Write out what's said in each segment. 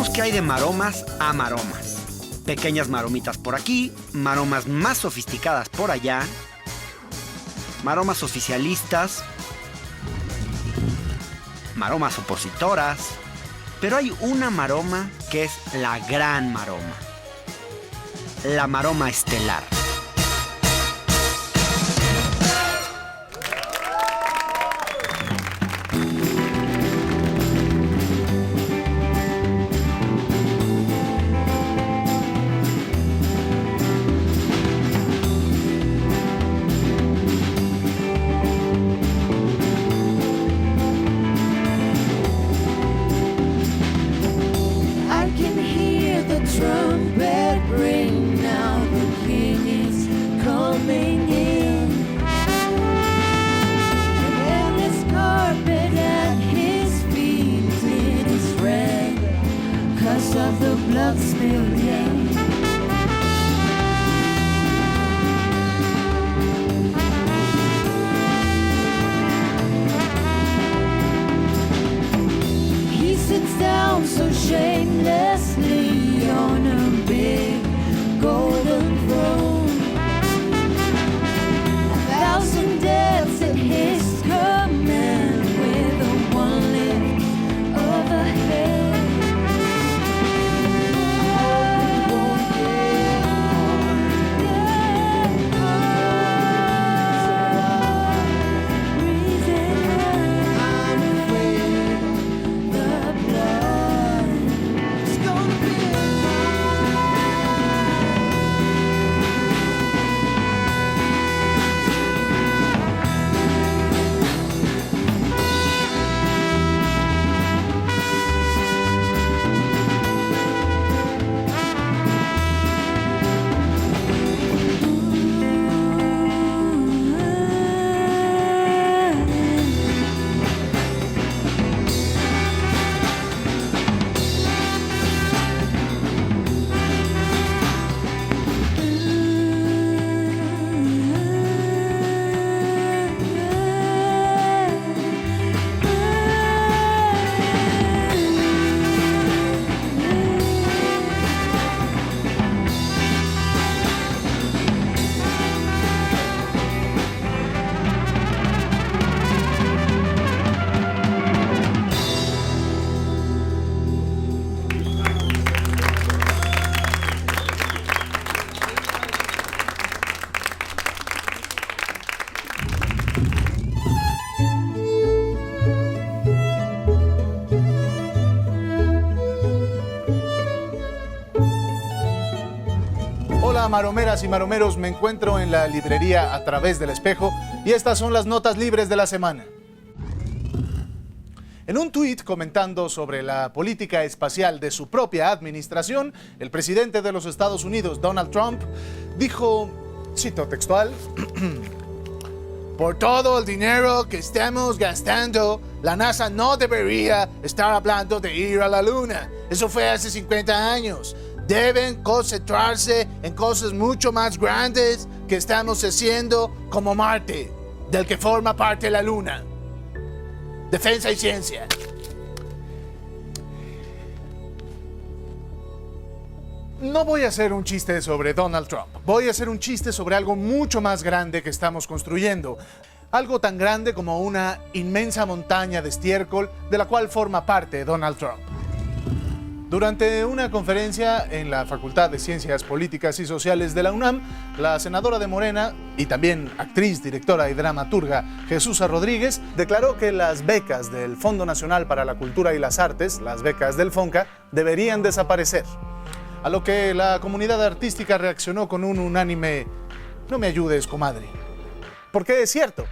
Digamos que hay de maromas a maromas. Pequeñas maromitas por aquí, maromas más sofisticadas por allá, maromas oficialistas, maromas opositoras, pero hay una maroma que es la gran maroma, la maroma estelar. Hola maromeras y maromeros, me encuentro en la librería A Través del Espejo y estas son las notas libres de la semana. En un tuit comentando sobre la política espacial de su propia administración, el presidente de los Estados Unidos, Donald Trump, dijo, cito textual, por todo el dinero que estamos gastando, la NASA no debería estar hablando de ir a la Luna. Eso fue hace 50 años. Deben concentrarse en cosas mucho más grandes que estamos haciendo como Marte, del que forma parte la Luna. Defensa y ciencia. No voy a hacer un chiste sobre Donald Trump. Voy a hacer un chiste sobre algo mucho más grande que estamos construyendo. Algo tan grande como una inmensa montaña de estiércol de la cual forma parte Donald Trump. Durante una conferencia en la Facultad de Ciencias Políticas y Sociales de la UNAM, la senadora de Morena y también actriz, directora y dramaturga Jesús Rodríguez declaró que las becas del Fondo Nacional para la Cultura y las Artes, las becas del FONCA, deberían desaparecer. A lo que la comunidad artística reaccionó con un unánime "no me ayudes, comadre". Porque es cierto,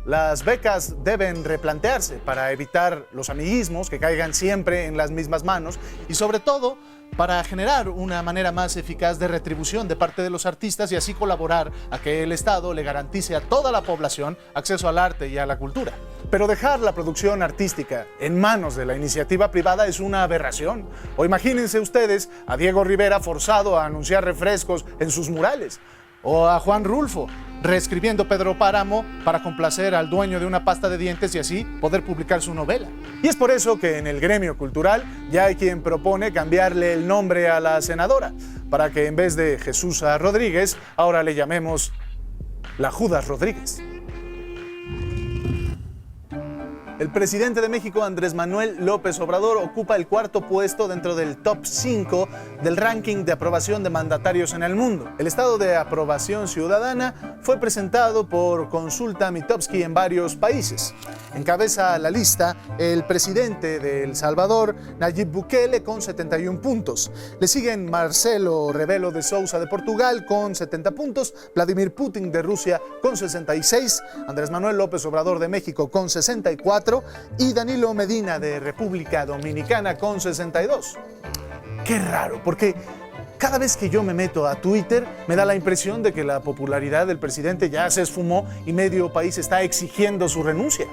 las becas deben replantearse para evitar los amiguismos que caigan siempre en las mismas manos y sobre todo para generar una manera más eficaz de retribución de parte de los artistas y así colaborar a que el Estado le garantice a toda la población acceso al arte y a la cultura. Pero dejar la producción artística en manos de la iniciativa privada es una aberración. O imagínense ustedes a Diego Rivera forzado a anunciar refrescos en sus murales, o a Juan Rulfo reescribiendo Pedro Páramo para complacer al dueño de una pasta de dientes y así poder publicar su novela. Y es por eso que en el gremio cultural ya hay quien propone cambiarle el nombre a la senadora, para que en vez de Jesúsa Rodríguez, ahora le llamemos la Judas Rodríguez. El presidente de México, Andrés Manuel López Obrador, ocupa el cuarto puesto dentro del top 5 del ranking de aprobación de mandatarios en el mundo. El estado de aprobación ciudadana fue presentado por Consulta Mitofsky en varios países. Encabeza la lista el presidente de El Salvador, Nayib Bukele, con 71 puntos. Le siguen Marcelo Rebelo de Sousa de Portugal con 70 puntos, Vladimir Putin de Rusia con 66, Andrés Manuel López Obrador de México con 64, y Danilo Medina de República Dominicana con 62. Qué raro, porque cada vez que yo me meto a Twitter me da la impresión de que la popularidad del presidente ya se esfumó y medio país está exigiendo su renuncia.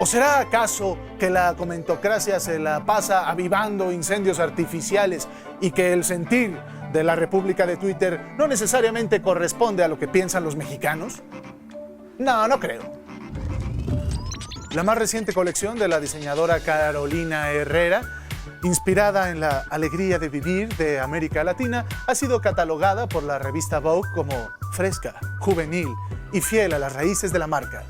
¿O será acaso que la comentocracia se la pasa avivando incendios artificiales y que el sentir de la República de Twitter no necesariamente corresponde a lo que piensan los mexicanos? No creo. La más reciente colección de la diseñadora Carolina Herrera, inspirada en la alegría de vivir de América Latina, ha sido catalogada por la revista Vogue como fresca, juvenil y fiel a las raíces de la marca.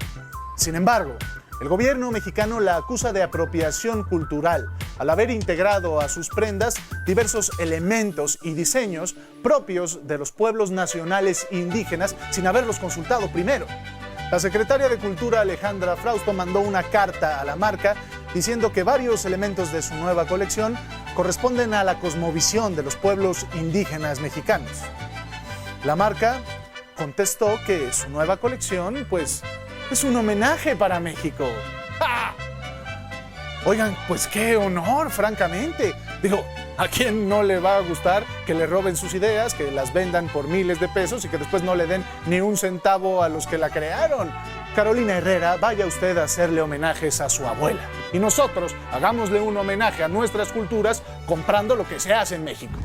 Sin embargo, el gobierno mexicano la acusa de apropiación cultural al haber integrado a sus prendas diversos elementos y diseños propios de los pueblos nacionales indígenas sin haberlos consultado primero. La secretaria de Cultura, Alejandra Frausto, mandó una carta a la marca diciendo que varios elementos de su nueva colección corresponden a la cosmovisión de los pueblos indígenas mexicanos. La marca contestó que su nueva colección, pues, es un homenaje para México. ¡Ja! Oigan, pues qué honor, francamente. Digo, ¿a quién no le va a gustar que le roben sus ideas, que las vendan por miles de pesos y que después no le den ni un centavo a los que la crearon? Carolina Herrera, vaya usted a hacerle homenajes a su abuela. Y nosotros hagámosle un homenaje a nuestras culturas comprando lo que se hace en México.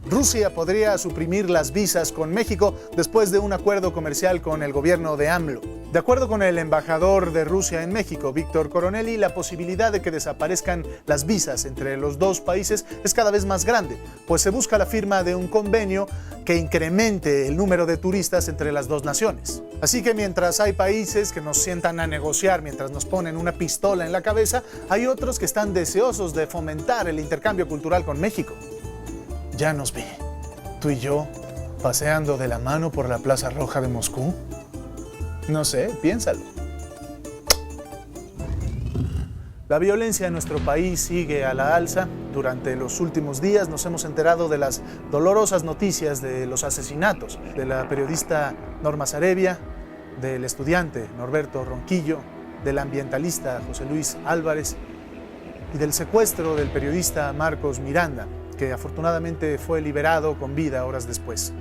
Rusia podría suprimir las visas con México después de un acuerdo comercial con el gobierno de AMLO. De acuerdo con el embajador de Rusia en México, Víctor Coronelli, la posibilidad de que desaparezcan las visas entre los dos países es cada vez más grande, pues se busca la firma de un convenio que incremente el número de turistas entre las dos naciones. Así que mientras hay países que nos sientan a negociar mientras nos ponen una pistola en la cabeza, hay otros que están deseosos de fomentar el intercambio cultural con México. Ya nos vi, tú y yo, paseando de la mano por la Plaza Roja de Moscú. No sé, piénsalo. La violencia en nuestro país sigue a la alza. Durante los últimos días nos hemos enterado de las dolorosas noticias de los asesinatos de la periodista Norma Sarevia, del estudiante Norberto Ronquillo, del ambientalista José Luis Álvarez y del secuestro del periodista Marcos Miranda, que afortunadamente fue liberado con vida horas después.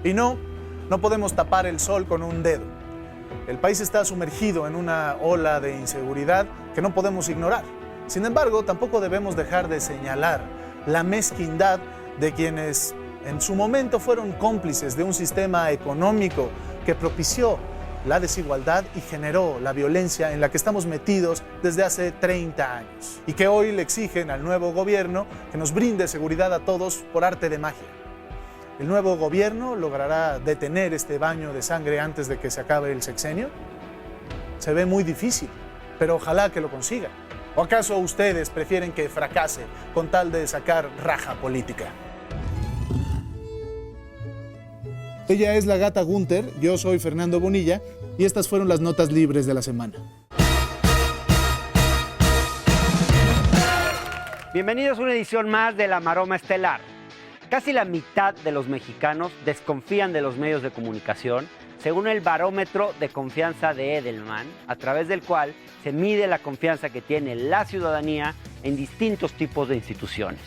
Y no podemos tapar el sol con un dedo. El país está sumergido en una ola de inseguridad que no podemos ignorar. Sin embargo, tampoco debemos dejar de señalar la mezquindad de quienes en su momento fueron cómplices de un sistema económico que propició la desigualdad y generó la violencia en la que estamos metidos desde hace 30 años y que hoy le exigen al nuevo gobierno que nos brinde seguridad a todos por arte de magia. ¿El nuevo gobierno logrará detener este baño de sangre antes de que se acabe el sexenio? Se ve muy difícil, pero ojalá que lo consiga. ¿O acaso ustedes prefieren que fracase con tal de sacar raja política? Ella es la Gata Gunther, yo soy Fernando Bonilla y estas fueron las notas libres de la semana. Bienvenidos a una edición más de La Maroma Estelar. Casi la mitad de los mexicanos desconfían de los medios de comunicación, según el barómetro de confianza de Edelman, a través del cual se mide la confianza que tiene la ciudadanía en distintos tipos de instituciones.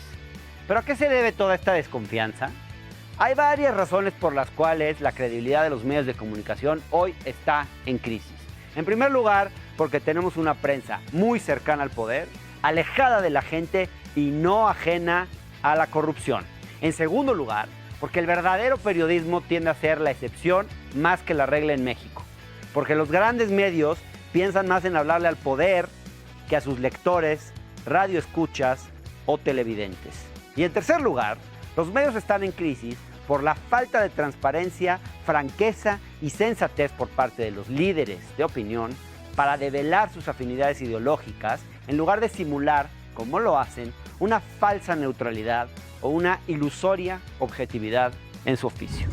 ¿Pero a qué se debe toda esta desconfianza? Hay varias razones por las cuales la credibilidad de los medios de comunicación hoy está en crisis. En primer lugar, porque tenemos una prensa muy cercana al poder, alejada de la gente y no ajena a la corrupción. En segundo lugar, porque el verdadero periodismo tiende a ser la excepción más que la regla en México, porque los grandes medios piensan más en hablarle al poder que a sus lectores, radioescuchas o televidentes. Y en tercer lugar, los medios están en crisis por la falta de transparencia, franqueza y sensatez por parte de los líderes de opinión para develar sus afinidades ideológicas en lugar de simular, como lo hacen, una falsa neutralidad o una ilusoria objetividad en su oficio.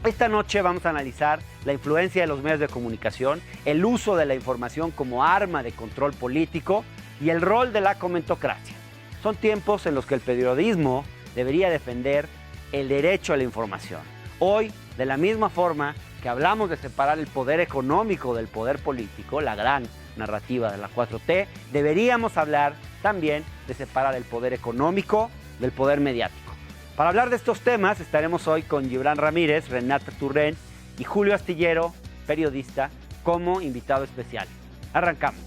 Esta noche vamos a analizar la influencia de los medios de comunicación, el uso de la información como arma de control político y el rol de la comentocracia. Son tiempos en los que el periodismo debería defender el derecho a la información. Hoy, de la misma forma que hablamos de separar el poder económico del poder político, la gran narrativa de la 4T, deberíamos hablar también de separar el poder económico del poder mediático. Para hablar de estos temas estaremos hoy con Gibran Ramírez, Renata Turrent y Julio Astillero, periodista, como invitado especial. Arrancamos.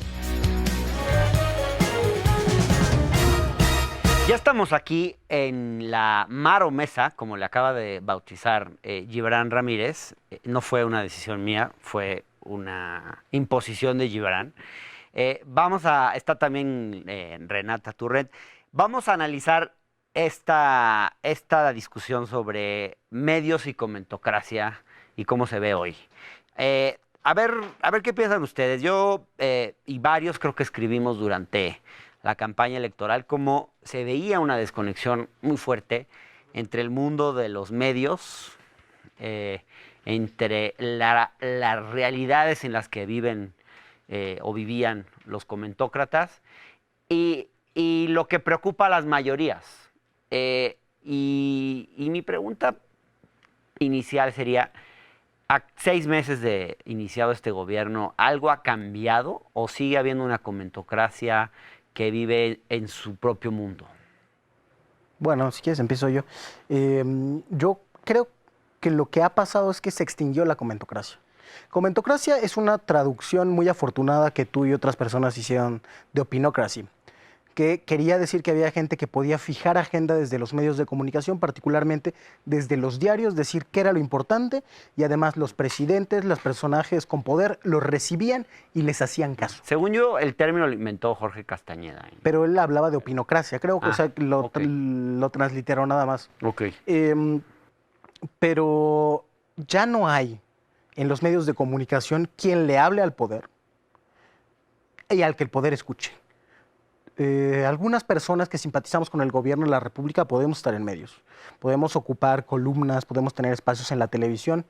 Ya estamos aquí en la Maro Mesa, como le acaba de bautizar Gibran Ramírez. No fue una decisión mía, fue una imposición de Gibran. Está también Renata Turrent. Vamos a analizar esta discusión sobre medios y comentocracia y cómo se ve hoy. A ver qué piensan ustedes. Yo y varios creo que escribimos durante la campaña electoral cómo se veía una desconexión muy fuerte entre el mundo de los medios, entre las realidades en las que viven o vivían los comentócratas y lo que preocupa a las mayorías. Y mi pregunta inicial sería, a 6 meses de iniciado este gobierno, ¿algo ha cambiado o sigue habiendo una comentocracia que vive en su propio mundo? Bueno, si quieres empiezo yo. Yo creo que lo que ha pasado es que se extinguió la comentocracia. Comentocracia es una traducción muy afortunada que tú y otras personas hicieron de opinocracy, que quería decir que había gente que podía fijar agenda desde los medios de comunicación, particularmente desde los diarios, decir qué era lo importante, y además los presidentes, los personajes con poder, los recibían y les hacían caso. Según yo, el término lo inventó Jorge Castañeda. Pero él hablaba de opinocracia, creo que okay. lo transliteró nada más. Ok. Pero ya no hay en los medios de comunicación quien le hable al poder y al que el poder escuche. Algunas personas que simpatizamos con el gobierno de la República podemos estar en medios, podemos ocupar columnas, podemos tener espacios en la televisión,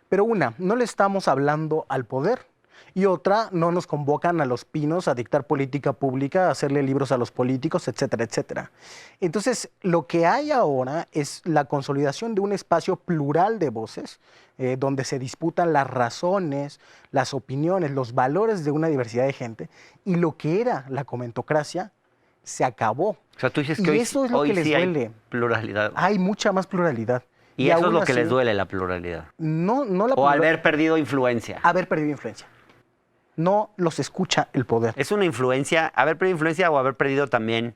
pero una, no le estamos hablando al poder, y otra, no nos convocan a los pinos a dictar política pública, a hacerle libros a los políticos, etcétera, etcétera. Entonces, lo que hay ahora es la consolidación de un espacio plural de voces, donde se disputan las razones, las opiniones, los valores de una diversidad de gente, y lo que era la comentocracia se acabó. O sea, tú dices que y eso es lo que les duele. Hay pluralidad. Hay mucha más pluralidad. Y eso es lo que les duele, la pluralidad. No la o haber perdido influencia. Haber perdido influencia. No los escucha el poder. ¿Es una influencia, haber perdido influencia o haber perdido también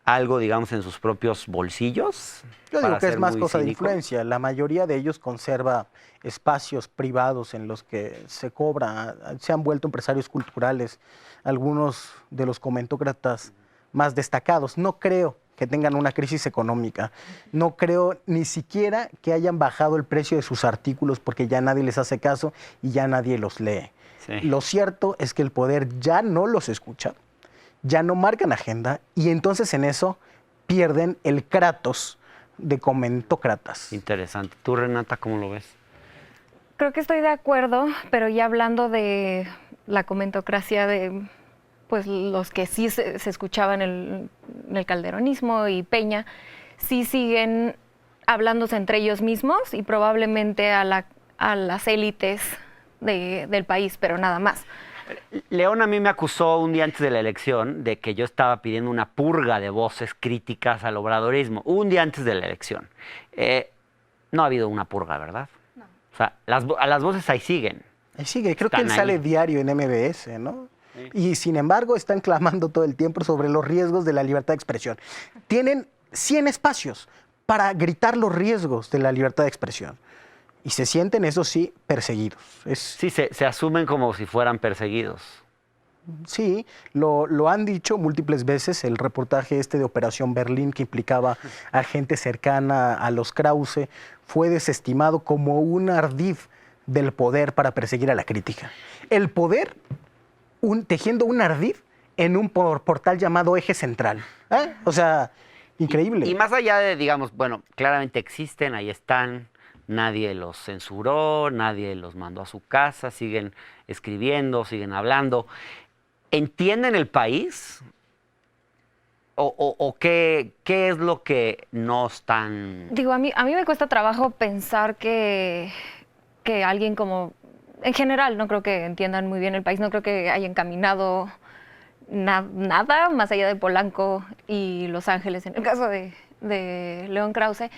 algo, digamos, en sus propios bolsillos? Yo digo que es más cosa de influencia. La mayoría de ellos conserva espacios privados en los que se cobra. Se han vuelto empresarios culturales, algunos de los comentócratas más destacados. No creo que tengan una crisis económica. No creo ni siquiera que hayan bajado el precio de sus artículos porque ya nadie les hace caso y ya nadie los lee. Sí. Lo cierto es que el poder ya no los escucha, ya no marcan agenda y entonces en eso pierden el kratos de comentócratas. Interesante. ¿Tú, Renata, cómo lo ves? Creo que estoy de acuerdo, pero ya hablando de la comentocracia de pues los que sí se escuchaban en el calderonismo y Peña, sí siguen hablándose entre ellos mismos y probablemente a las élites del país, pero nada más. León a mí me acusó un día antes de la elección de que yo estaba pidiendo una purga de voces críticas al obradorismo, un día antes de la elección. No ha habido una purga, ¿verdad? No. O sea, las voces ahí siguen. Ahí sigue, creo que él sale diario en MBS, ¿no? Sí. Y sin embargo están clamando todo el tiempo sobre los riesgos de la libertad de expresión. Tienen 100 espacios, para gritar los riesgos de la libertad de expresión. Y se sienten, eso sí, perseguidos. Sí, se asumen como si fueran perseguidos. Sí, lo han dicho múltiples veces. El reportaje de Operación Berlín, que implicaba a gente cercana a los Krause, fue desestimado como un ardid del poder para perseguir a la crítica. El poder tejiendo un ardid en un portal llamado Eje Central. O sea, increíble. Y más allá de, digamos, bueno, claramente existen, ahí están, nadie los censuró, nadie los mandó a su casa, siguen escribiendo, siguen hablando. ¿Entienden el país? ¿O qué es lo que no están...? Digo, a mí me cuesta trabajo pensar que alguien como... En general, no creo que entiendan muy bien el país, no creo que hayan caminado nada más allá de Polanco y Los Ángeles, en el caso de León Krause.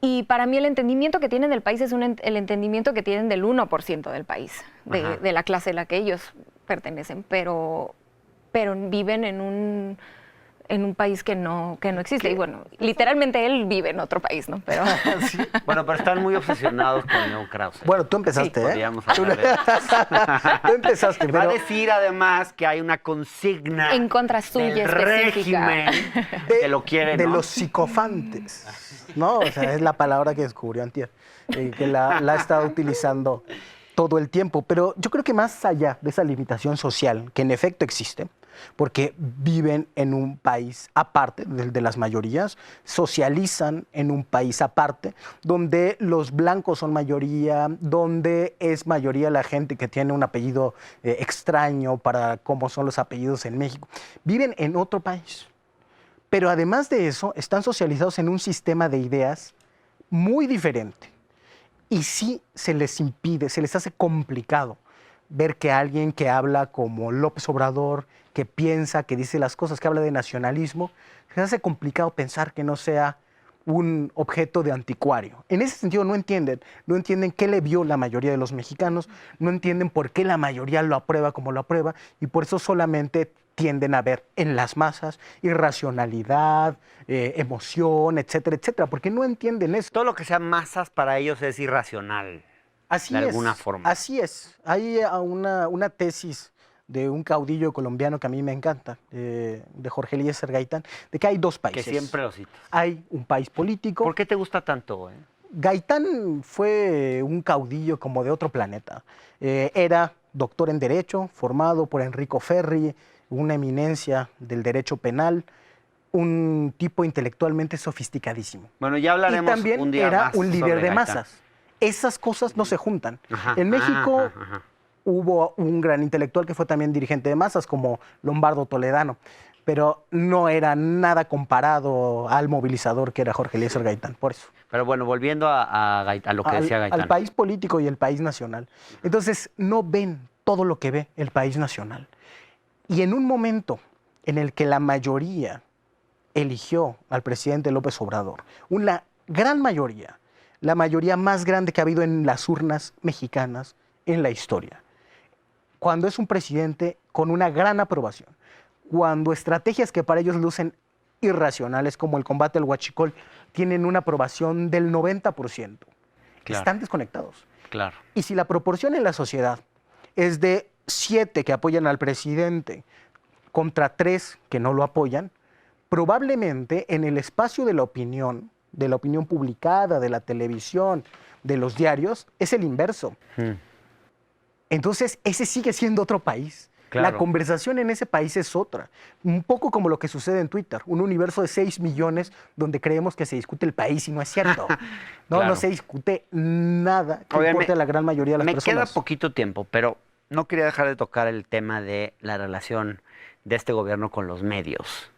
Y para mí el entendimiento que tienen del país es el entendimiento que tienen del 1% del país, de la clase a la que ellos pertenecen, pero viven en un país que no existe. Y bueno, literalmente él vive en otro país, ¿no? Pero... Sí. Bueno, pero están muy obsesionados con León Krause. Bueno, tú empezaste, Sí, podríamos hablar de eso. Tú empezaste, Va a pero... decir además que hay una consigna En contra suya del específica. régimen que lo quiere, de ¿no? los psicofantes, ¿no? O sea, es la palabra que descubrió antier, que la ha estado utilizando todo el tiempo. Pero yo creo que más allá de esa limitación social, que en efecto existe, porque viven en un país aparte de las mayorías, socializan en un país aparte, donde los blancos son mayoría, donde es mayoría la gente que tiene un apellido extraño para cómo son los apellidos en México. Viven en otro país. Pero además de eso, están socializados en un sistema de ideas muy diferente. Y sí se les impide, se les hace complicado ver que alguien que habla como López Obrador, que piensa, que dice las cosas, que habla de nacionalismo, se les hace complicado pensar que no sea un objeto de anticuario. En ese sentido no entienden qué le vio la mayoría de los mexicanos, no entienden por qué la mayoría lo aprueba como lo aprueba, y por eso solamente tienden a ver en las masas irracionalidad, emoción, etcétera, etcétera, porque no entienden eso. Todo lo que sea masas para ellos es irracional. Así de es, alguna forma. Así es. Hay una tesis de un caudillo colombiano que a mí me encanta, de Jorge Eliezer Gaitán, de que hay dos países. Que siempre lo citas. Hay un país político. ¿Por qué te gusta tanto? Gaitán fue un caudillo como de otro planeta. Era doctor en Derecho, formado por Enrico Ferri, una eminencia del derecho penal, un tipo intelectualmente sofisticadísimo. Bueno, ya hablaremos y también un día era más un líder sobre de Gaitán. masas. Esas cosas no se juntan. Ajá, en México ajá. hubo un gran intelectual que fue también dirigente de masas, como Lombardo Toledano, pero no era nada comparado al movilizador que era Jorge Eliezer Gaitán, por eso. Pero bueno, volviendo a lo que decía Gaitán. Al país político y el país nacional. Entonces, no ven todo lo que ve el país nacional. Y en un momento en el que la mayoría eligió al presidente López Obrador, una gran mayoría, la mayoría más grande que ha habido en las urnas mexicanas en la historia, cuando es un presidente con una gran aprobación, cuando estrategias que para ellos lucen irracionales, como el combate al huachicol, tienen una aprobación del 90%, Claro. están desconectados. Claro. Y si la proporción en la sociedad es de 7 que apoyan al presidente contra 3 que no lo apoyan, probablemente en el espacio de la opinión publicada, de la televisión, de los diarios, es el inverso. Entonces, ese sigue siendo otro país. Claro. La conversación en ese país es otra. Un poco como lo que sucede en Twitter, un universo de 6 millones donde creemos que se discute el país y no es cierto. No, Claro. no se discute nada que Oigan, importe a la gran mayoría de las me personas. queda poquito tiempo, pero no quería dejar de tocar el tema de la relación de este gobierno con los medios.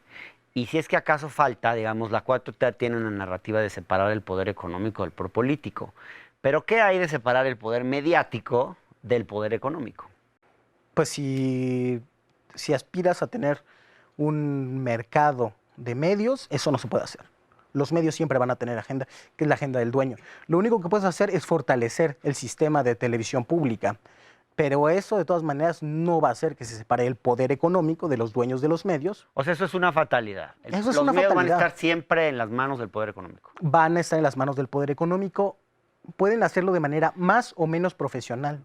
Y si es que acaso falta, digamos, la 4T tiene una narrativa de separar el poder económico del poder político. Pero ¿qué hay de separar el poder mediático del poder económico? Pues si aspiras a tener un mercado de medios, eso no se puede hacer. Los medios siempre van a tener agenda, que es la agenda del dueño. Lo único que puedes hacer es fortalecer el sistema de televisión pública, Pero eso, de todas maneras, no va a hacer que se separe el poder económico de los dueños de los medios. O sea, eso es una fatalidad. Eso es los una medios van a fatalidad. estar siempre en las manos del poder económico. Van a estar en las manos del poder económico. Pueden hacerlo de manera más o menos profesional.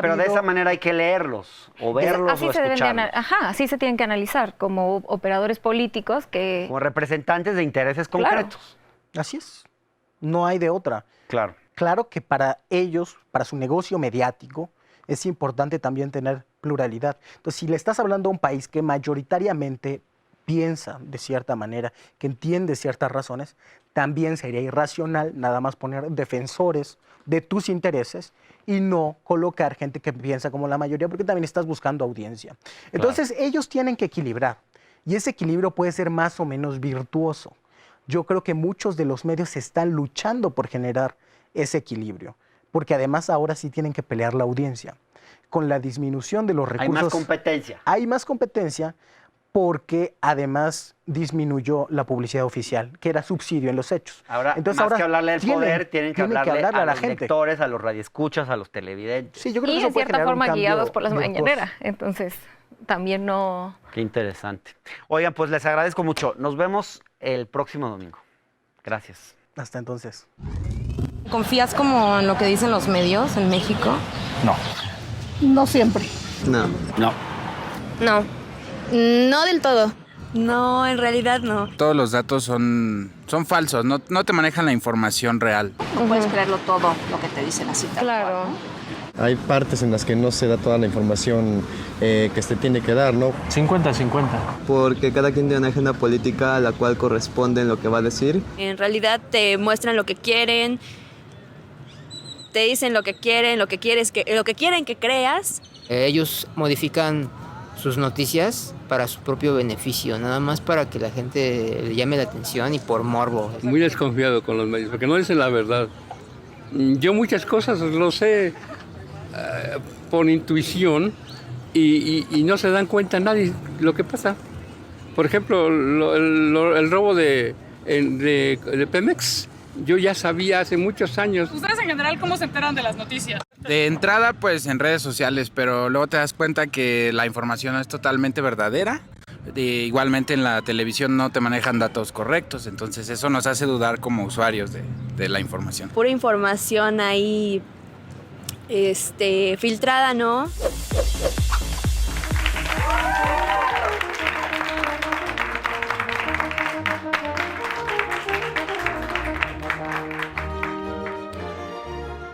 Pero de esa manera hay que leerlos, o verlos, Así o se deben de escucharlos. así se tienen que analizar como operadores políticos que... Como representantes de intereses Claro. concretos. Así es. No hay de otra. Claro. Claro que para ellos, para su negocio mediático, es importante también tener pluralidad. Entonces, si le estás hablando a un país que mayoritariamente piensa de cierta manera, que entiende ciertas razones, también sería irracional nada más poner defensores de tus intereses y no colocar gente que piensa como la mayoría, porque también estás buscando audiencia. Entonces, ellos tienen que equilibrar, y ese equilibrio puede ser más o menos virtuoso. Yo creo que muchos de los medios están luchando por generar ese equilibrio, porque además ahora sí tienen que pelear la audiencia. Con la disminución de los Hay recursos... más competencia. Hay más competencia porque además disminuyó la publicidad oficial, que era subsidio en los hechos. Ahora, Entonces, más ahora que hablarle al poder, tienen que hablarle a la los gente. lectores, a los radioescuchas, a los televidentes. Sí, yo creo Y que eso en puede cierta generar un forma cambio guiados por las virtuoso. mañaneras. Entonces, también no... Qué interesante. Oigan, pues les agradezco mucho. Nos vemos el próximo domingo. Gracias. Hasta entonces. ¿Confías como en lo que dicen los medios en México? No siempre. No. No, no del todo. No, en realidad no. Todos los datos son falsos, no te manejan la información real. No puedes creerlo todo lo que te dicen así. tal Claro. cual, ¿no? Hay partes en las que no se da toda la información que se tiene que dar, ¿no? 50-50. Porque cada quien tiene una agenda política a la cual corresponde lo que va a decir. En realidad te muestran lo que quieren, te dicen lo que quieren, lo que quieren que creas. Ellos modifican sus noticias para su propio beneficio, nada más para que la gente le llame la atención y por morbo. Muy desconfiado con los medios, porque no dicen la verdad. Yo muchas cosas lo sé por intuición y no se dan cuenta nadie lo que pasa. Por ejemplo, el robo de Pemex, yo ya sabía hace muchos años. ¿Ustedes en general cómo se enteran de las noticias? De entrada, pues en redes sociales, pero luego te das cuenta que la información no es totalmente verdadera. Igualmente en la televisión no te manejan datos correctos, entonces eso nos hace dudar como usuarios de la información. Pura información ahí filtrada, ¿no?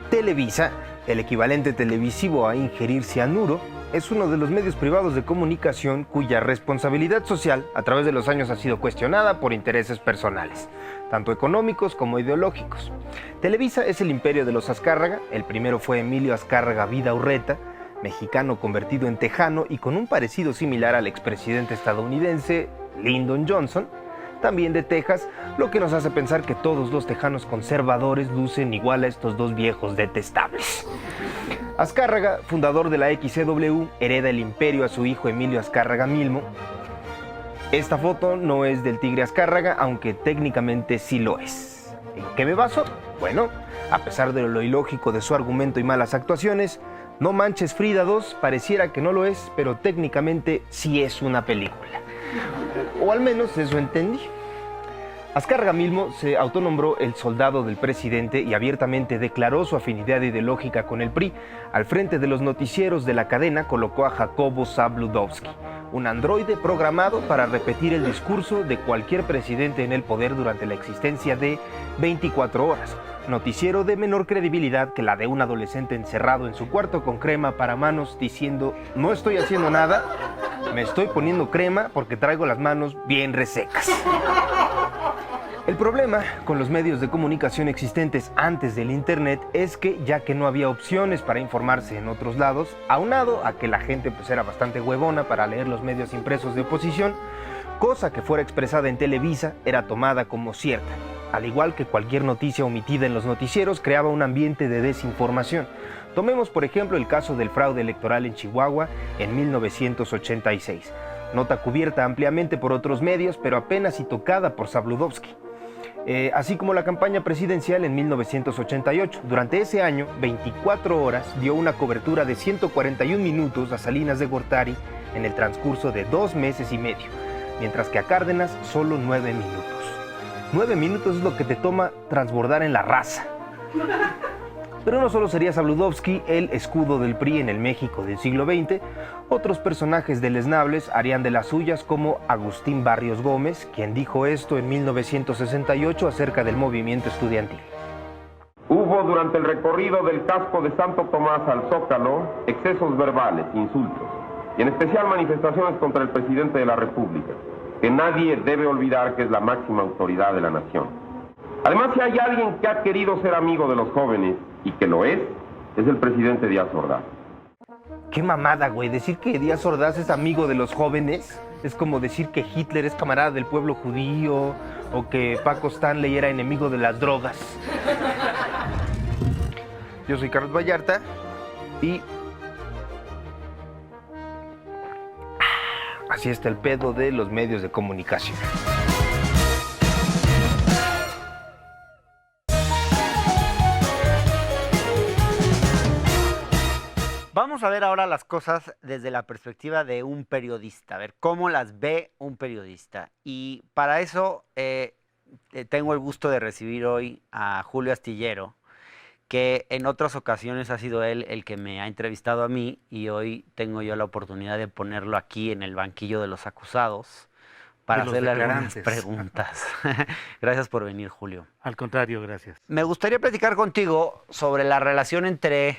Televisa, el equivalente televisivo a ingerir cianuro, es uno de los medios privados de comunicación cuya responsabilidad social a través de los años ha sido cuestionada por intereses personales, tanto económicos como ideológicos. Televisa es el imperio de los Azcárraga. El primero fue Emilio Azcárraga Vidaurreta, mexicano convertido en tejano y con un parecido similar al expresidente estadounidense Lyndon Johnson, también de Texas, lo que nos hace pensar que todos los tejanos conservadores lucen igual a estos dos viejos detestables. Azcárraga, fundador de la XCW, hereda el imperio a su hijo Emilio Azcárraga Milmo. Esta foto no es del tigre Azcárraga, aunque técnicamente sí lo es. ¿En qué me baso? Bueno, a pesar de lo ilógico de su argumento y malas actuaciones, No Manches Frida 2 pareciera que no lo es, pero técnicamente sí es una película. O al menos eso entendí. Azcárraga Milmo se autonombró el soldado del presidente y abiertamente declaró su afinidad ideológica con el PRI. Al frente de los noticieros de la cadena colocó a Jacobo Zabludovsky, un androide programado para repetir el discurso de cualquier presidente en el poder durante la existencia de 24 horas. Noticiero de menor credibilidad que la de un adolescente encerrado en su cuarto con crema para manos diciendo: no estoy haciendo nada, me estoy poniendo crema porque traigo las manos bien resecas. El problema con los medios de comunicación existentes antes del internet es que, ya que no había opciones para informarse en otros lados, aunado a que la gente pues era bastante huevona para leer los medios impresos de oposición, cosa que fuera expresada en Televisa era tomada como cierta. Al igual que cualquier noticia omitida en los noticieros, creaba un ambiente de desinformación. Tomemos por ejemplo el caso del fraude electoral en Chihuahua en 1986. Nota cubierta ampliamente por otros medios, pero apenas y tocada por Zabludovsky. así como la campaña presidencial en 1988. Durante ese año, 24 horas dio una cobertura de 141 minutos a Salinas de Gortari en el transcurso de 2 meses y medio, mientras que a Cárdenas solo 9 minutos. 9 minutos es lo que te toma transbordar en la raza. Pero no solo sería Sabludovsky el escudo del PRI en el México del siglo XX, otros personajes deleznables harían de las suyas, como Agustín Barrios Gómez, quien dijo esto en 1968 acerca del movimiento estudiantil. Hubo durante el recorrido del casco de Santo Tomás al Zócalo excesos verbales, insultos, y en especial manifestaciones contra el presidente de la República, que nadie debe olvidar que es la máxima autoridad de la nación. Además, si hay alguien que ha querido ser amigo de los jóvenes, y que lo es el presidente Díaz Ordaz. Qué mamada, güey. Decir que Díaz Ordaz es amigo de los jóvenes es como decir que Hitler es camarada del pueblo judío o que Paco Stanley era enemigo de las drogas. Yo soy Carlos Vallarta y así está el pedo de los medios de comunicación. Vamos a ver ahora las cosas desde la perspectiva de un periodista, a ver cómo las ve un periodista. Y para eso tengo el gusto de recibir hoy a Julio Astillero, que en otras ocasiones ha sido él el que me ha entrevistado a mí y hoy tengo yo la oportunidad de ponerlo aquí en el banquillo de los acusados para hacerle algunas preguntas. Gracias por venir, Julio. Al contrario, gracias. Me gustaría platicar contigo sobre la relación entre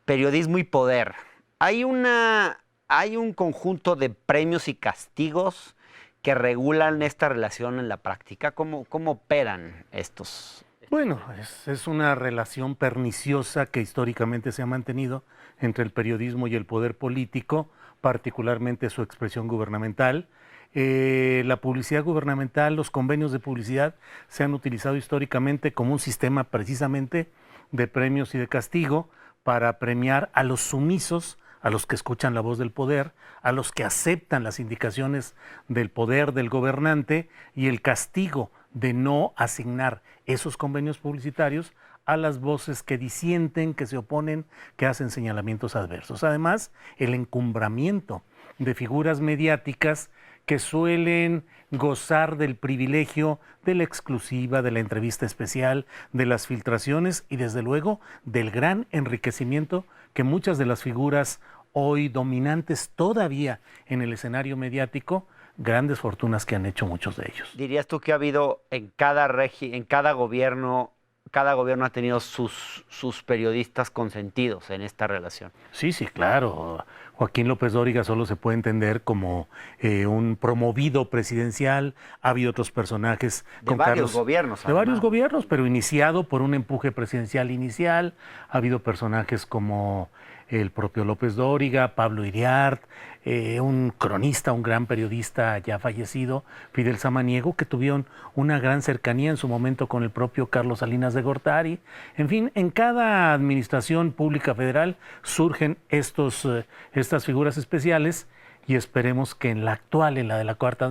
periodismo y poder. Hay un conjunto de premios y castigos que regulan esta relación en la práctica. ¿Cómo operan estos? Bueno, es una relación perniciosa que históricamente se ha mantenido entre el periodismo y el poder político, particularmente su expresión gubernamental. La publicidad gubernamental, los convenios de publicidad se han utilizado históricamente como un sistema precisamente de premios y de castigo para premiar a los sumisos, a los que escuchan la voz del poder, a los que aceptan las indicaciones del poder del gobernante, y el castigo de no asignar esos convenios publicitarios a las voces que disienten, que se oponen, que hacen señalamientos adversos. Además, el encumbramiento de figuras mediáticas que suelen gozar del privilegio de la exclusiva, de la entrevista especial, de las filtraciones y desde luego del gran enriquecimiento que muchas de las figuras hoy dominantes todavía en el escenario mediático, grandes fortunas que han hecho muchos de ellos. ¿Dirías tú que ha habido en cada gobierno ha tenido sus periodistas consentidos en esta relación? Sí, claro. Joaquín López Dóriga solo se puede entender como un promovido presidencial. Ha habido otros personajes de varios gobiernos. De varios gobiernos, pero iniciado por un empuje presidencial inicial. Ha habido personajes como el propio López Dóriga, Pablo Iriart, un cronista, un gran periodista ya fallecido, Fidel Samaniego, que tuvieron una gran cercanía en su momento con el propio Carlos Salinas de Gortari. En fin, en cada administración pública federal surgen estas figuras especiales y esperemos que en la actual, en la de la cuarta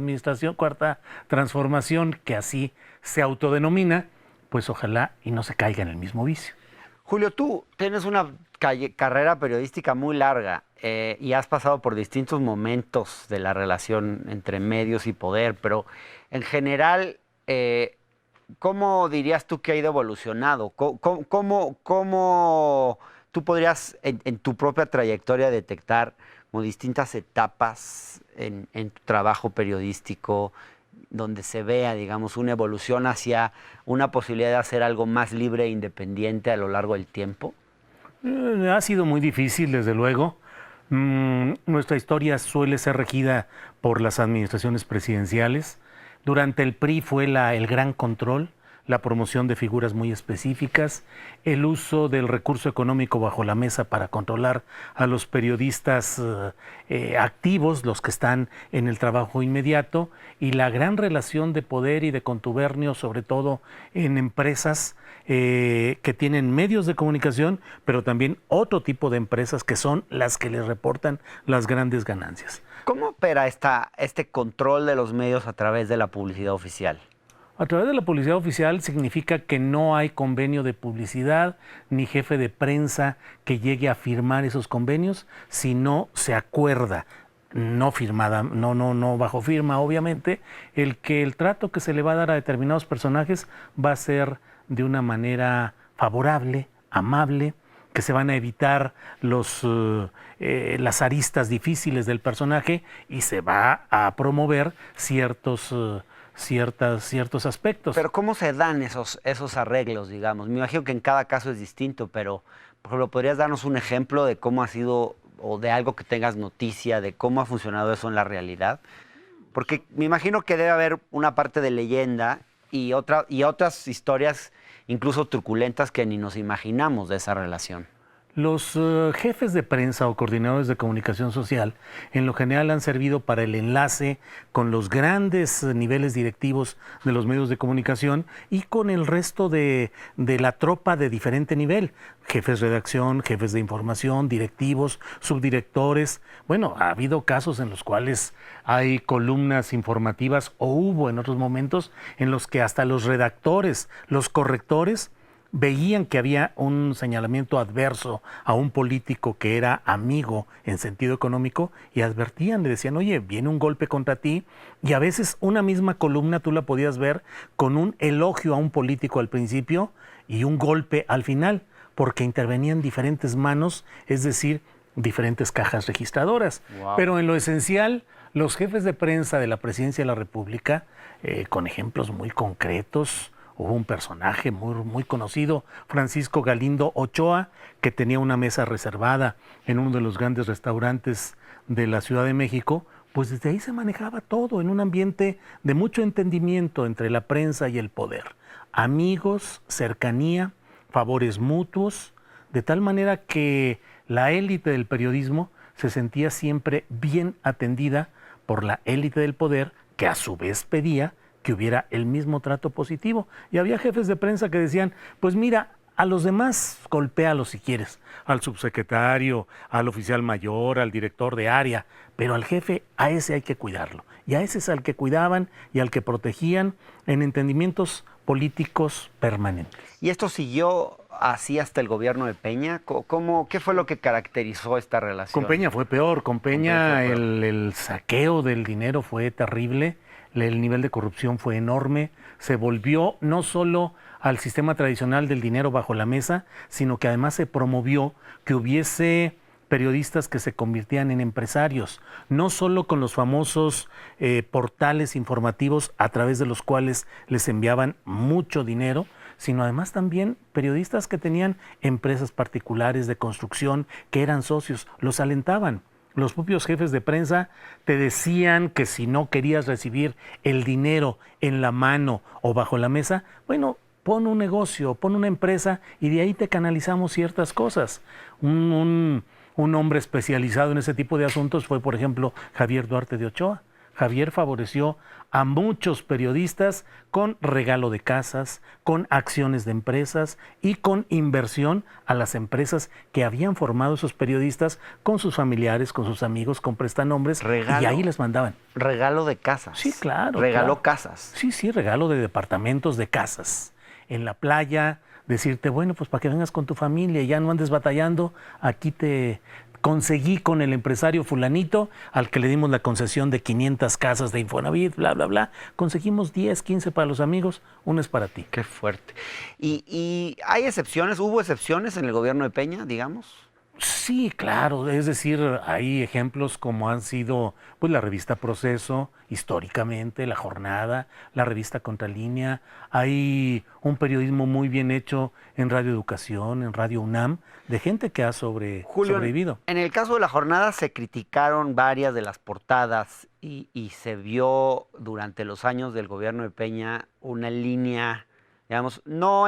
transformación, que así se autodenomina, pues ojalá y no se caiga en el mismo vicio. Julio, tú tienes una carrera periodística muy larga y has pasado por distintos momentos de la relación entre medios y poder, pero en general, ¿cómo dirías tú que ha ido evolucionando? ¿Cómo tú podrías en tu propia trayectoria detectar como distintas etapas en tu trabajo periodístico donde se vea, digamos, una evolución hacia una posibilidad de hacer algo más libre e independiente a lo largo del tiempo? Ha sido muy difícil, desde luego. Nuestra historia suele ser regida por las administraciones presidenciales. Durante el PRI fue el gran control, la promoción de figuras muy específicas, el uso del recurso económico bajo la mesa para controlar a los periodistas activos, los que están en el trabajo inmediato, y la gran relación de poder y de contubernio, sobre todo en empresas que tienen medios de comunicación, pero también otro tipo de empresas que son las que les reportan las grandes ganancias. ¿Cómo opera este control de los medios a través de la publicidad oficial? A través de la publicidad oficial significa que no hay convenio de publicidad ni jefe de prensa que llegue a firmar esos convenios si no se acuerda, no firmada, no bajo firma, obviamente, el que el trato que se le va a dar a determinados personajes va a ser de una manera favorable, amable, que se van a evitar las aristas difíciles del personaje y se va a promover ciertos aspectos. Pero ¿cómo se dan esos arreglos, digamos? Me imagino que en cada caso es distinto, pero, por ejemplo, ¿podrías darnos un ejemplo de cómo ha sido, o de algo que tengas noticia, de cómo ha funcionado eso en la realidad? Porque me imagino que debe haber una parte de leyenda y otras historias incluso truculentas que ni nos imaginamos de esa relación. Los jefes de prensa o coordinadores de comunicación social en lo general han servido para el enlace con los grandes niveles directivos de los medios de comunicación y con el resto de la tropa de diferente nivel, jefes de redacción, jefes de información, directivos, subdirectores. Bueno, ha habido casos en los cuales hay columnas informativas o hubo en otros momentos en los que hasta los redactores, los correctores, veían que había un señalamiento adverso a un político que era amigo en sentido económico y advertían, le decían, oye, viene un golpe contra ti, y a veces una misma columna tú la podías ver con un elogio a un político al principio y un golpe al final, porque intervenían diferentes manos, es decir, diferentes cajas registradoras. Wow. Pero en lo esencial, los jefes de prensa de la Presidencia de la República, con ejemplos muy concretos, hubo un personaje muy conocido, Francisco Galindo Ochoa, que tenía una mesa reservada en uno de los grandes restaurantes de la Ciudad de México, pues desde ahí se manejaba todo en un ambiente de mucho entendimiento entre la prensa y el poder. Amigos, cercanía, favores mutuos, de tal manera que la élite del periodismo se sentía siempre bien atendida por la élite del poder, que a su vez pedía que hubiera el mismo trato positivo. Y había jefes de prensa que decían, pues mira, a los demás golpéalos si quieres, al subsecretario, al oficial mayor, al director de área, pero al jefe, a ese hay que cuidarlo. Y a ese es al que cuidaban y al que protegían en entendimientos políticos permanentes. ¿Y esto siguió así hasta el gobierno de Peña? ¿Qué fue lo que caracterizó esta relación? Con Peña fue peor. Con Peña el saqueo del dinero fue terrible. El nivel de corrupción fue enorme, se volvió no solo al sistema tradicional del dinero bajo la mesa, sino que además se promovió que hubiese periodistas que se convirtieran en empresarios, no solo con los famosos portales informativos a través de los cuales les enviaban mucho dinero, sino además también periodistas que tenían empresas particulares de construcción, que eran socios, los alentaban. Los propios jefes de prensa te decían que si no querías recibir el dinero en la mano o bajo la mesa, bueno, pon un negocio, pon una empresa y de ahí te canalizamos ciertas cosas. Un hombre especializado en ese tipo de asuntos fue, por ejemplo, Javier Duarte de Ochoa. Javier favoreció a muchos periodistas con regalo de casas, con acciones de empresas y con inversión a las empresas que habían formado esos periodistas con sus familiares, con sus amigos, con prestanombres, y ahí les mandaban. Regalo de casas. Sí, claro. Regaló claro. casas. Sí, regalo de departamentos, de casas. En la playa, decirte, bueno, pues para que vengas con tu familia y ya no andes batallando, aquí te conseguí con el empresario fulanito, al que le dimos la concesión de 500 casas de Infonavit, bla, bla, bla. Conseguimos 10, 15 para los amigos, uno es para ti. Qué fuerte. ¿Y hay excepciones? ¿Hubo excepciones en el gobierno de Peña, digamos? Sí, claro, es decir, hay ejemplos como han sido pues la revista Proceso, históricamente, La Jornada, la revista Contralínea, hay un periodismo muy bien hecho en Radio Educación, en Radio UNAM, de gente que ha sobrevivido. En el caso de La Jornada se criticaron varias de las portadas y se vio durante los años del gobierno de Peña una línea, digamos, no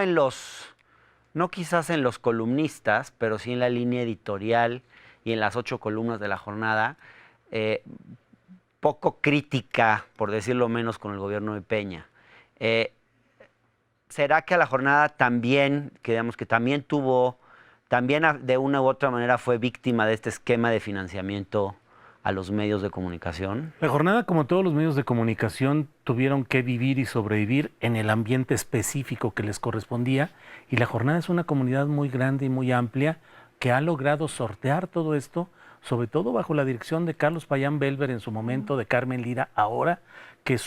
quizás en los columnistas, pero sí en la línea editorial y en las 8 columnas de La Jornada, poco crítica, por decirlo menos, con el gobierno de Peña. ¿Será que a La Jornada también, que digamos que también de una u otra manera fue víctima de este esquema de financiamiento a los medios de comunicación? La jornada, como todos los medios de comunicación, tuvieron que vivir y sobrevivir en el ambiente específico que les correspondía, y la jornada es una comunidad muy grande y muy amplia que ha logrado sortear todo esto, sobre todo bajo la dirección de Carlos Payán Belver en su momento, de Carmen Lira ahora, que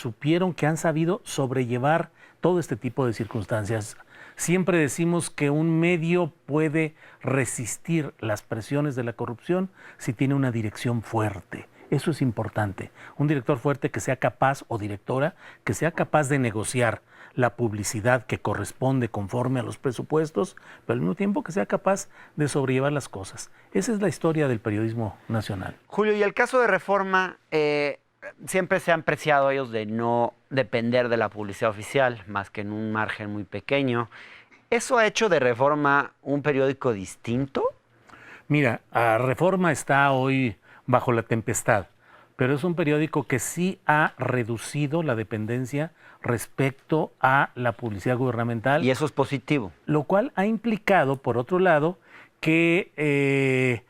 han sabido sobrellevar todo este tipo de circunstancias. Siempre decimos que un medio puede resistir las presiones de la corrupción si tiene una dirección fuerte. Eso es importante. Un director fuerte que sea capaz, o directora, que sea capaz de negociar la publicidad que corresponde conforme a los presupuestos, pero al mismo tiempo que sea capaz de sobrellevar las cosas. Esa es la historia del periodismo nacional. Julio, y el caso de Reforma, siempre se han preciado ellos de no depender de la publicidad oficial, más que en un margen muy pequeño. ¿Eso ha hecho de Reforma un periódico distinto? Mira, Reforma está hoy bajo la tempestad, pero es un periódico que sí ha reducido la dependencia respecto a la publicidad gubernamental. Y eso es positivo. Lo cual ha implicado, por otro lado, que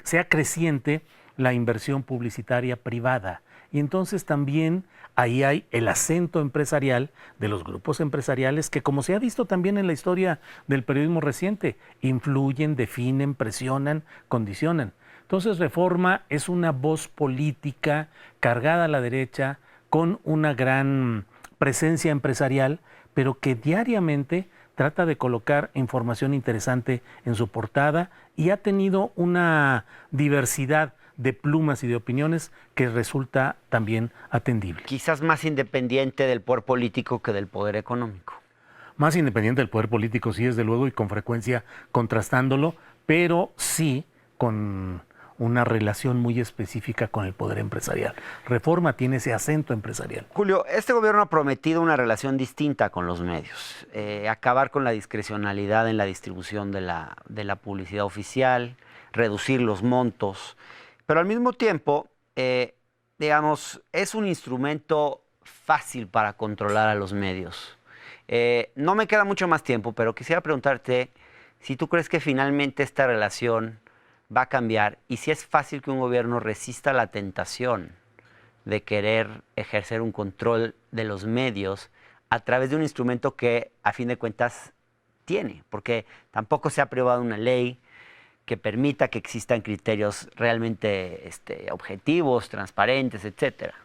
sea creciente la inversión publicitaria privada. Y entonces también ahí hay el acento empresarial de los grupos empresariales que, como se ha visto también en la historia del periodismo reciente, influyen, definen, presionan, condicionan. Entonces Reforma es una voz política cargada a la derecha, con una gran presencia empresarial, pero que diariamente trata de colocar información interesante en su portada y ha tenido una diversidad de plumas y de opiniones que resulta también atendible. Quizás más independiente del poder político que del poder económico. Más independiente del poder político, sí, desde luego, y con frecuencia contrastándolo, pero sí con una relación muy específica con el poder empresarial. Reforma tiene ese acento empresarial. Julio, este gobierno ha prometido una relación distinta con los medios, acabar con la discrecionalidad en la distribución de la publicidad oficial, reducir los montos, pero al mismo tiempo, digamos, es un instrumento fácil para controlar a los medios. No me queda mucho más tiempo, pero quisiera preguntarte si tú crees que finalmente esta relación va a cambiar y si es fácil que un gobierno resista la tentación de querer ejercer un control de los medios a través de un instrumento que a fin de cuentas tiene, porque tampoco se ha aprobado una ley que permita que existan criterios realmente objetivos, transparentes, etcétera.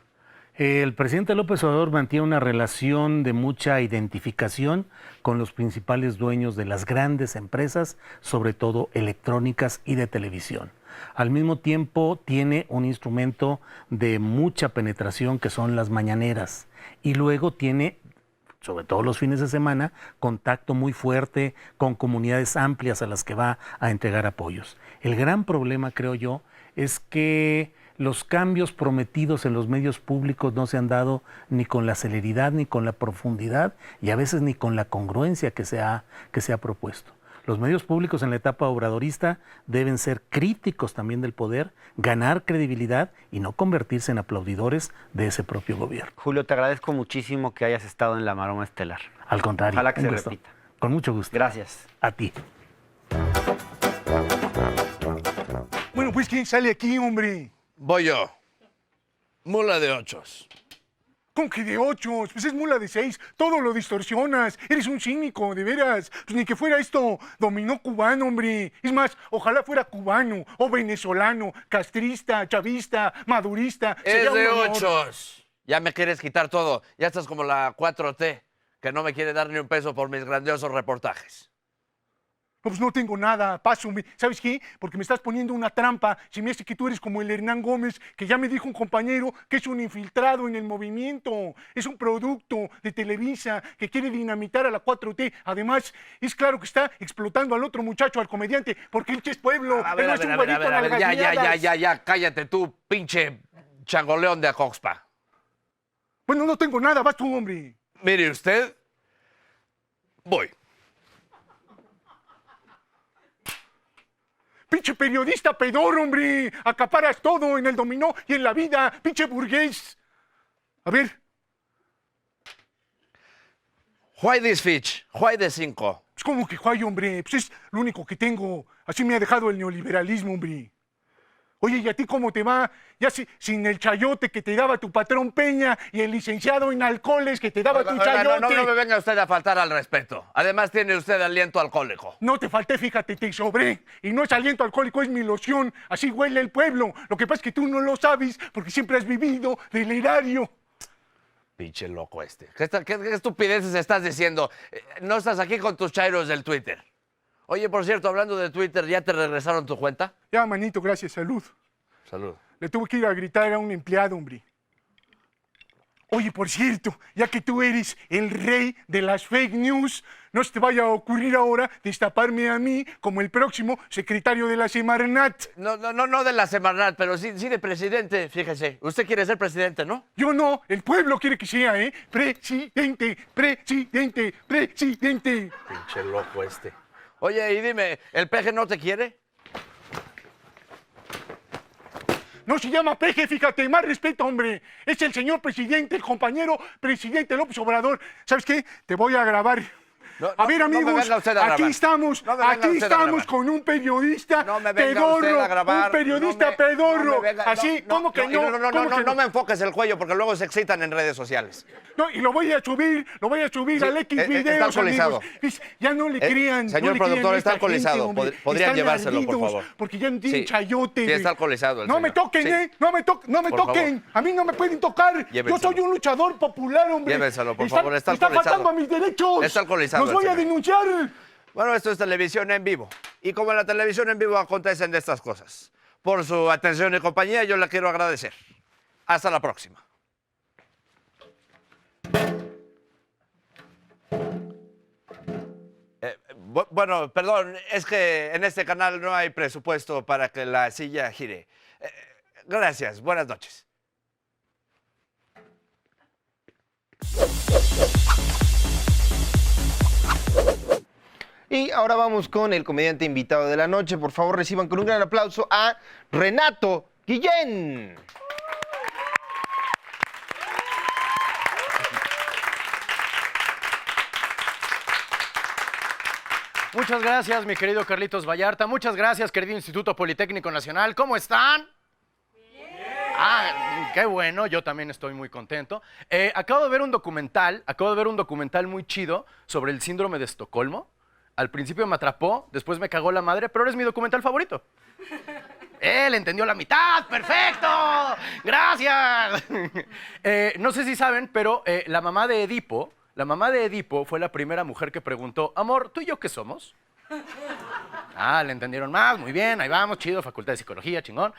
El presidente López Obrador mantiene una relación de mucha identificación con los principales dueños de las grandes empresas, sobre todo electrónicas y de televisión. Al mismo tiempo tiene un instrumento de mucha penetración que son las mañaneras, y luego tiene, sobre todo los fines de semana, contacto muy fuerte con comunidades amplias a las que va a entregar apoyos. El gran problema, creo yo, es que los cambios prometidos en los medios públicos no se han dado ni con la celeridad, ni con la profundidad, y a veces ni con la congruencia que se ha propuesto. Los medios públicos en la etapa obradorista deben ser críticos también del poder, ganar credibilidad y no convertirse en aplaudidores de ese propio gobierno. Julio, te agradezco muchísimo que hayas estado en la Maroma Estelar. Al contrario. Ojalá que se gusto. repita. Con mucho gusto. Gracias. A ti. Bueno, pues, ¿quién sale aquí, hombre? Voy yo. Mula de 8. ¿Cómo que de 8? Pues es mula de 6. Todo lo distorsionas. Eres un cínico, de veras. Pues ni que fuera esto dominó cubano, hombre. Es más, ojalá fuera cubano o venezolano, castrista, chavista, madurista. Es de 8. Ya me quieres quitar todo. Ya estás como la 4T, que no me quiere dar ni un peso por mis grandiosos reportajes. Pues no tengo nada, pásame. ¿Sabes qué? Porque me estás poniendo una trampa. Se me hace que tú eres como el Hernán Gómez, que ya me dijo un compañero que es un infiltrado en el movimiento. Es un producto de Televisa que quiere dinamitar a la 4T. Además, es claro que está explotando al otro muchacho, al comediante, porque él es pueblo. A ver, ya, cállate tú, pinche changoleón de Acoxpa. Bueno, no tengo nada, vas tú, hombre. Mire usted, voy. ¡Pinche periodista pedor, hombre! Acaparas todo en el dominó y en la vida, pinche burgués. A ver. Why this fish? Why the 5? ¿Cómo que why, hombre? Pues es lo único que tengo. Así me ha dejado el neoliberalismo, hombre. Oye, ¿y a ti cómo te va? Ya sin el chayote que te daba tu patrón Peña y el licenciado en alcoholes que te daba tu chayote. No me venga usted a faltar al respeto. Además tiene usted aliento alcohólico. No te falté, fíjate, te sobré. Y no es aliento alcohólico, es mi loción. Así huele el pueblo. Lo que pasa es que tú no lo sabes porque siempre has vivido del erario. Pinche loco este. ¿Qué estupideces estás diciendo? No estás aquí con tus chairos del Twitter. Oye, por cierto, hablando de Twitter, ¿ya te regresaron tu cuenta? Ya, manito, gracias, salud. Salud. Le tuve que ir a gritar a un empleado, hombre. Oye, por cierto, ya que tú eres el rey de las fake news, no se te vaya a ocurrir ahora destaparme a mí como el próximo secretario de la Semarnat. No de la Semarnat, pero sí de presidente, fíjese. Usted quiere ser presidente, ¿no? Yo no, el pueblo quiere que sea, ¿eh? Presidente. Pinche loco este. Oye, y dime, ¿el peje no te quiere? No se llama peje, fíjate, más respeto, hombre. Es el señor presidente, el compañero presidente López Obrador. ¿Sabes qué? Te voy a grabar. A ver, amigos, aquí estamos con un periodista pedorro, un periodista pedorro. Así, ¿cómo que no? No me enfoques el cuello porque luego se excitan en redes sociales. No, y lo voy a subir al X videos, amigos. Ya no le crean. Señor productor, está alcoholizado. Podrían llevárselo, por favor. Porque ya no tienen chayote. Sí, está alcoholizado. No me toquen, ¿eh? No me toquen. A mí no me pueden tocar. Yo soy un luchador popular, hombre. Llévenselo, por favor. Está alcoholizado. Está faltando a mis derechos. Está alcoholizado. Los voy a denunciar. Bueno, esto es televisión en vivo. Y como en la televisión en vivo acontecen de estas cosas. Por su atención y compañía, yo la quiero agradecer. Hasta la próxima. Bueno, perdón, es que en este canal no hay presupuesto para que la silla gire. Gracias, buenas noches. Y ahora vamos con el comediante invitado de la noche. Por favor, reciban con un gran aplauso a Renato Guillén. Muchas gracias, mi querido Carlitos Vallarta. Muchas gracias, querido Instituto Politécnico Nacional. ¿Cómo están? Ah, qué bueno, yo también estoy muy contento. Acabo de ver un documental muy chido sobre el síndrome de Estocolmo. Al principio me atrapó, después me cagó la madre, pero ahora es mi documental favorito. Él entendió la mitad, perfecto, gracias. No sé si saben, pero la mamá de Edipo fue la primera mujer que preguntó, amor, ¿tú y yo qué somos? Ah, le entendieron más, muy bien, ahí vamos, chido, Facultad de Psicología, chingón.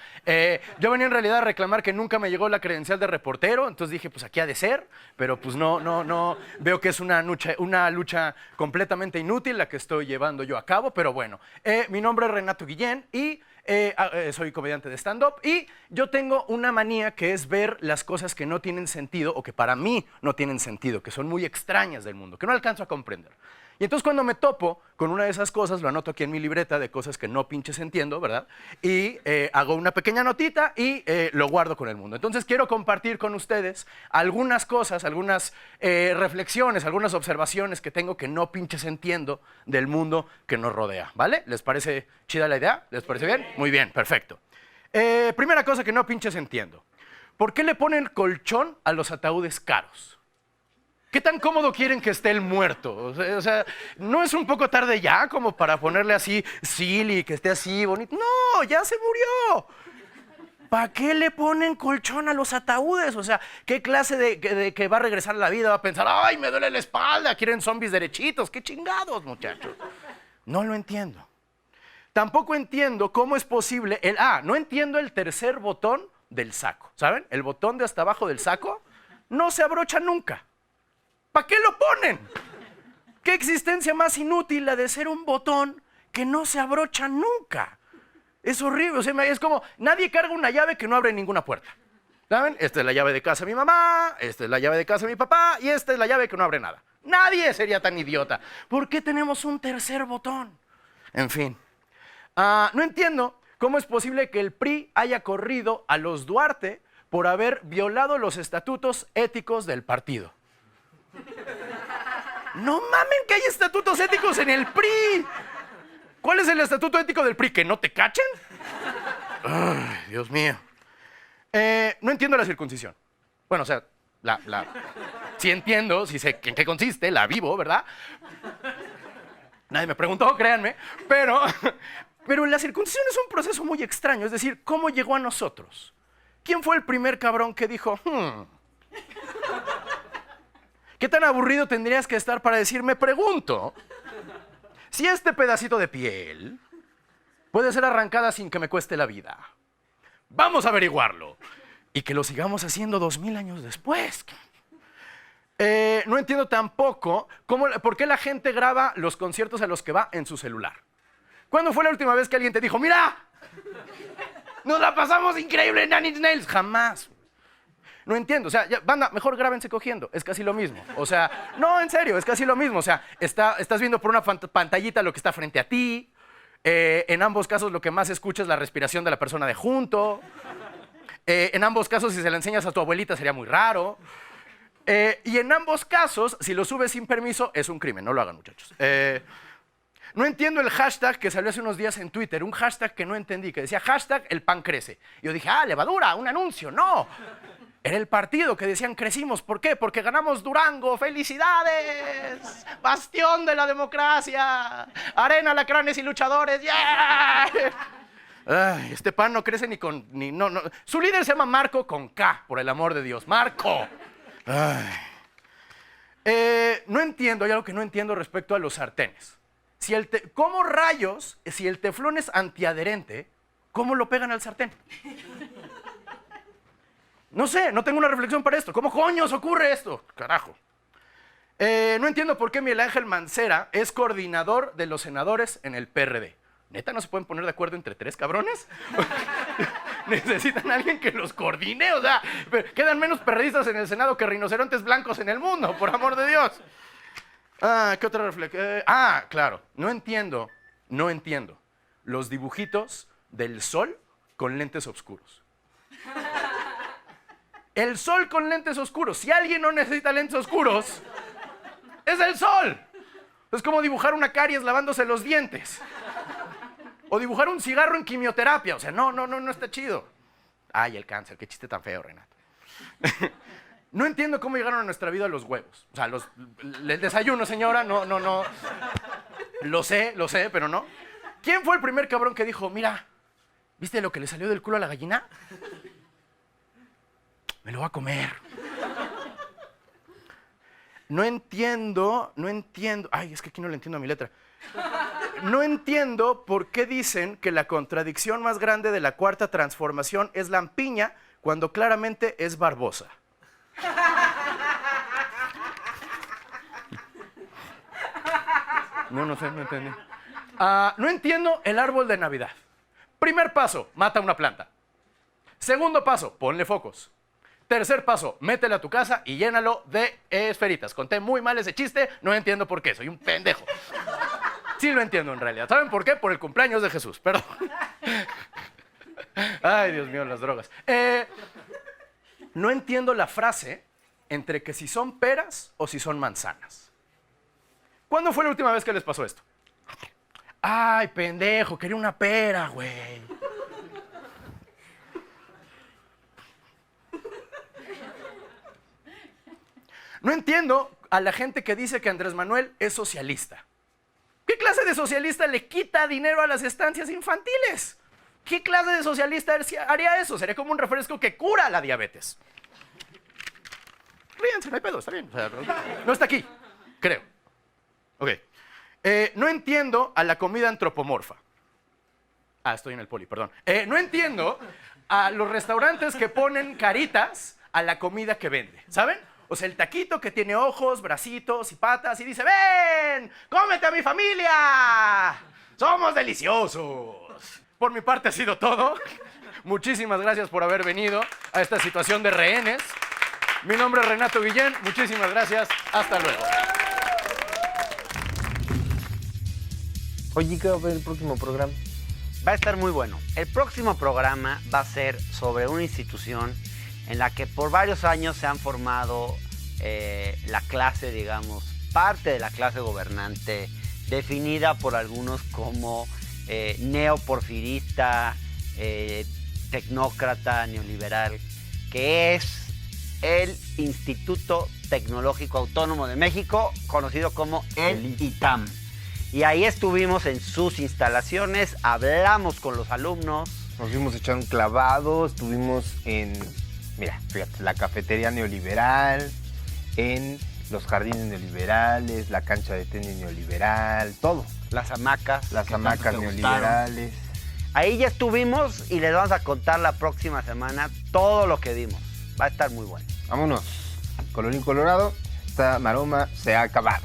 Yo venía en realidad a reclamar que nunca me llegó la credencial de reportero, entonces dije, pues aquí ha de ser, pero pues no, veo que es una lucha completamente inútil la que estoy llevando yo a cabo, pero bueno. Mi nombre es Renato Guillén y soy comediante de stand-up y yo tengo una manía que es ver las cosas que no tienen sentido o que para mí no tienen sentido, que son muy extrañas del mundo, que no alcanzo a comprender. Y entonces cuando me topo con una de esas cosas, lo anoto aquí en mi libreta de cosas que no pinches entiendo, ¿verdad? Y hago una pequeña notita y lo guardo con el mundo. Entonces quiero compartir con ustedes algunas cosas, algunas reflexiones, algunas observaciones que tengo que no pinches entiendo del mundo que nos rodea, ¿vale? ¿Les parece chida la idea? ¿Les parece bien? Muy bien, perfecto. Primera cosa que no pinches entiendo. ¿Por qué le ponen colchón a los ataúdes caros? ¿Qué tan cómodo quieren que esté el muerto? O sea, ¿no es un poco tarde ya como para ponerle así silly, que esté así bonito? No, ya se murió. ¿Para qué le ponen colchón a los ataúdes? O sea, ¿qué clase de que va a regresar a la vida va a pensar, ay, me duele la espalda, quieren zombies derechitos? ¡Qué chingados, muchachos! No lo entiendo. Tampoco entiendo cómo es posible no entiendo el tercer botón del saco, ¿saben? El botón de hasta abajo del saco no se abrocha nunca. ¿Para qué lo ponen? ¿Qué existencia más inútil la de ser un botón que no se abrocha nunca? Es horrible, o sea, es como, nadie carga una llave que no abre ninguna puerta. ¿Saben? Esta es la llave de casa de mi mamá, esta es la llave de casa de mi papá y esta es la llave que no abre nada. Nadie sería tan idiota. ¿Por qué tenemos un tercer botón? En fin. No entiendo cómo es posible que el PRI haya corrido a los Duarte por haber violado los estatutos éticos del partido. No mamen que hay estatutos éticos en el PRI. ¿Cuál es el estatuto ético del PRI? ¿Que no te cachen? Ay, Dios mío. No entiendo la circuncisión. Bueno, o sea, sí entiendo, sí sé en qué consiste, la vivo, ¿verdad? Nadie me preguntó, créanme, pero la circuncisión es un proceso muy extraño, es decir, ¿cómo llegó a nosotros? ¿Quién fue el primer cabrón que dijo, ¿qué tan aburrido tendrías que estar para decir, me pregunto, si este pedacito de piel puede ser arrancada sin que me cueste la vida? Vamos a averiguarlo. Y que lo sigamos haciendo 2000 años después. No entiendo tampoco por qué la gente graba los conciertos a los que va en su celular. ¿Cuándo fue la última vez que alguien te dijo, mira, nos la pasamos increíble en Nine Inch Nails? Jamás. No entiendo. O sea, banda, mejor grábense cogiendo. Es casi lo mismo. O sea, no, en serio, es casi lo mismo. O sea, estás viendo por una pantallita lo que está frente a ti. En ambos casos lo que más escuchas es la respiración de la persona de junto. En ambos casos, si se la enseñas a tu abuelita sería muy raro. Y en ambos casos, si lo subes sin permiso, es un crimen. No lo hagan, muchachos. No entiendo el hashtag que salió hace unos días en Twitter. Un hashtag que no entendí, que decía hashtag el pan crece. Y yo dije, levadura, un anuncio. No. Era el partido que decían crecimos. ¿Por qué? Porque ganamos Durango. ¡Felicidades! Bastión de la democracia. Arena, alacranes y luchadores. ¡Yeah! Ay, este pan no crece ni con... no. Su líder se llama Marco con K, por el amor de Dios. ¡Marco! Ay. No entiendo, hay algo que no entiendo respecto a los sartenes. ¿Cómo rayos, si el teflón es antiadherente, cómo lo pegan al sartén? No sé, no tengo una reflexión para esto. ¿Cómo coños ocurre esto? Carajo. No entiendo por qué Miguel Ángel Mancera es coordinador de los senadores en el PRD. ¿Neta no se pueden poner de acuerdo entre 3 cabrones? Necesitan a alguien que los coordine, o sea, quedan menos perredistas en el Senado que rinocerontes blancos en el mundo, por amor de Dios. ¿Qué otra reflexión? Claro, no entiendo los dibujitos del sol con lentes oscuros. El sol con lentes oscuros. Si alguien no necesita lentes oscuros, es el sol. Es como dibujar una caries lavándose los dientes. O dibujar un cigarro en quimioterapia. O sea, no está chido. Ay, el cáncer, qué chiste tan feo, Renato. No entiendo cómo llegaron a nuestra vida los huevos. O sea, el desayuno, señora, no. Lo sé, pero no. ¿Quién fue el primer cabrón que dijo, mira, ¿viste lo que le salió del culo a la gallina? Me lo voy a comer. No entiendo. Ay, es que aquí no le entiendo a mi letra. No entiendo por qué dicen que la contradicción más grande de la cuarta transformación es lampiña cuando claramente es Barbosa. No sé, no entendí. No entiendo el árbol de Navidad. Primer paso, mata una planta. Segundo paso, ponle focos. Tercer paso, métele a tu casa y llénalo de esferitas. Conté muy mal ese chiste, no entiendo por qué, soy un pendejo. Sí lo entiendo en realidad. ¿Saben por qué? Por el cumpleaños de Jesús, perdón. Ay, Dios mío, las drogas. No entiendo la frase entre que si son peras o si son manzanas. ¿Cuándo fue la última vez que les pasó esto? Ay, pendejo, quería una pera, güey. No entiendo a la gente que dice que Andrés Manuel es socialista. ¿Qué clase de socialista le quita dinero a las estancias infantiles? ¿Qué clase de socialista haría eso? Sería como un refresco que cura la diabetes. Ríense, no hay pedo, está bien. O sea, no está aquí, creo. Ok. No entiendo a la comida antropomorfa. Estoy en el poli, perdón. No entiendo a los restaurantes que ponen caritas a la comida que vende, ¿saben? O sea, el taquito que tiene ojos, bracitos y patas y dice, ¡ven! ¡Cómete a mi familia! ¡Somos deliciosos! Por mi parte ha sido todo. Muchísimas gracias por haber venido a esta situación de rehenes. Mi nombre es Renato Guillén. Muchísimas gracias. Hasta luego. Oye, ¿qué va a ver el próximo programa? Va a estar muy bueno. El próximo programa va a ser sobre una institución en la que por varios años se han formado la clase, digamos, parte de la clase gobernante, definida por algunos como neoporfirista, tecnócrata, neoliberal, que es el Instituto Tecnológico Autónomo de México, conocido como el ITAM. Y ahí estuvimos en sus instalaciones, hablamos con los alumnos. Nos fuimos a echar un clavado, estuvimos en, mira, fíjate, la cafetería neoliberal, en los jardines neoliberales, la cancha de tenis neoliberal, todo. Las hamacas. Las hamacas neoliberales. Ahí ya estuvimos y les vamos a contar la próxima semana todo lo que vimos. Va a estar muy bueno. Vámonos. Colorín colorado, esta maroma se ha acabado.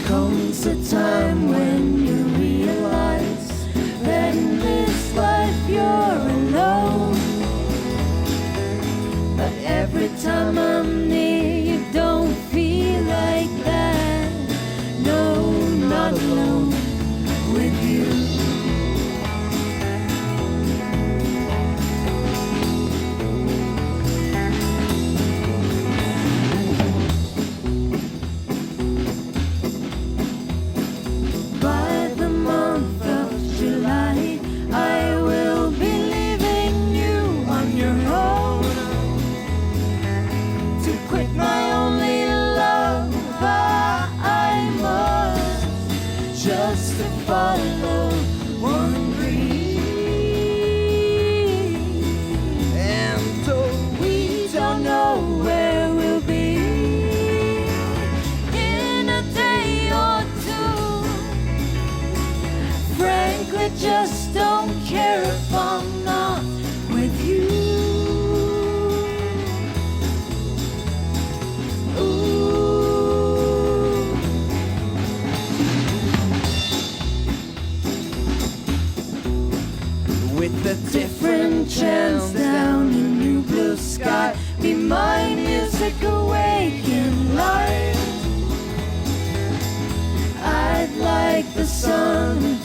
Comes a time when you realize that in this life you're alone. But every time I'm near you don't feel like that. No, not alone with you. By the month of July, I will be leaving you on your own. To quit my only love, I must just to follow one dream. And though we don't know where we'll be in a day or two, frankly, just don't care if I'm not with you. Ooh. With a different chance down in new blue sky, be my music awaken light. I'd like the sun